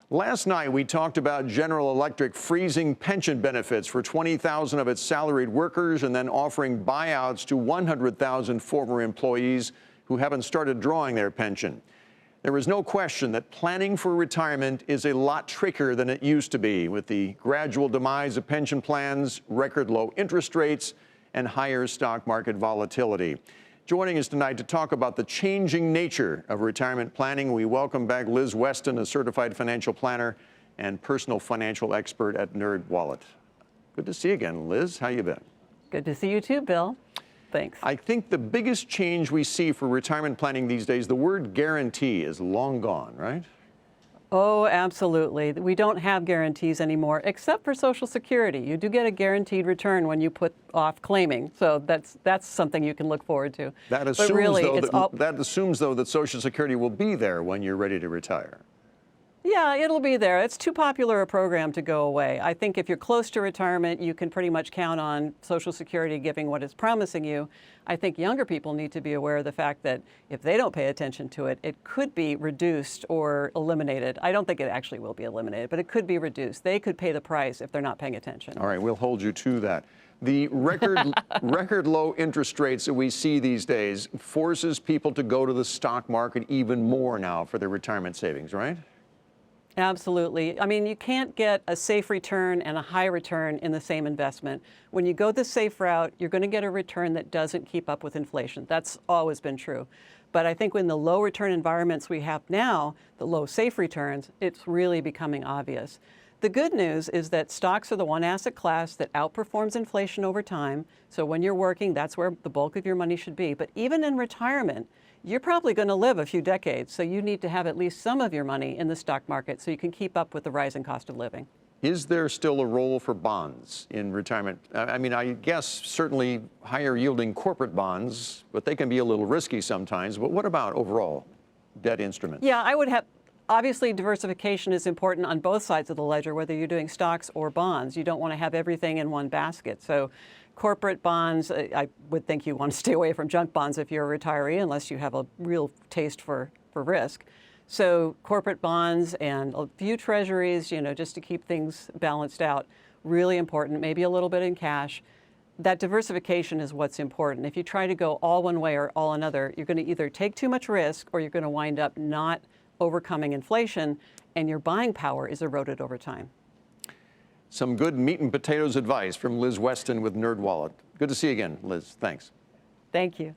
Last night, we talked about General Electric freezing pension benefits for 20,000 of its salaried workers and then offering buyouts to 100,000 former employees who haven't started drawing their pension. There is no question that planning for retirement is a lot trickier than it used to be, with the gradual demise of pension plans, record low interest rates, and higher stock market volatility. Joining us tonight to talk about the changing nature of retirement planning, we welcome back Liz Weston, a certified financial planner and personal financial expert at Nerdwallet. Good to see you again, Liz. How you been? Good to see you too, Bill. Thanks. I think the biggest change we see for retirement planning these days, the word guarantee is long gone, right? Oh, absolutely. We don't have guarantees anymore, except for Social Security. You do get a guaranteed return when you put off claiming, so that's something you can look forward to. That assumes, though, that Social Security will be there when you're ready to retire. Yeah, it'll be there. It's too popular a program to go away. I think if you're close to retirement, you can pretty much count on Social Security giving what it's promising you. I think younger people need to be aware of the fact that if they don't pay attention to it, it could be reduced or eliminated. I don't think it actually will be eliminated, but it could be reduced. They could pay the price if they're not paying attention. All right, we'll hold you to that. The record low interest rates that we see these days forces people to go to the stock market even more now for their retirement savings, right? Absolutely. I mean, you can't get a safe return and a high return in the same investment. When you go the safe route, you're going to get a return that doesn't keep up with inflation. That's always been true. But I think in the low return environments we have now, the low safe returns, it's really becoming obvious. The good news is that stocks are the one asset class that outperforms inflation over time. So when you're working, that's where the bulk of your money should be. But even in retirement, you're probably going to live a few decades, so you need to have at least some of your money in the stock market so you can keep up with the rising cost of living. Is there still a role for bonds in retirement? I mean, I guess certainly higher yielding corporate bonds, but they can be a little risky sometimes. But what about overall debt instruments? Yeah, I would have. Obviously, diversification is important on both sides of the ledger, whether you're doing stocks or bonds. You don't want to have everything in one basket. So corporate bonds, I would think you want to stay away from junk bonds if you're a retiree, unless you have a real taste for risk. So corporate bonds and a few treasuries, just to keep things balanced out, really important, maybe a little bit in cash. That diversification is what's important. If you try to go all one way or all another, you're going to either take too much risk or you're going to wind up not overcoming inflation, and your buying power is eroded over time. Some good meat and potatoes advice from Liz Weston with Nerdwallet. Good to see you again, Liz. Thanks. Thank you.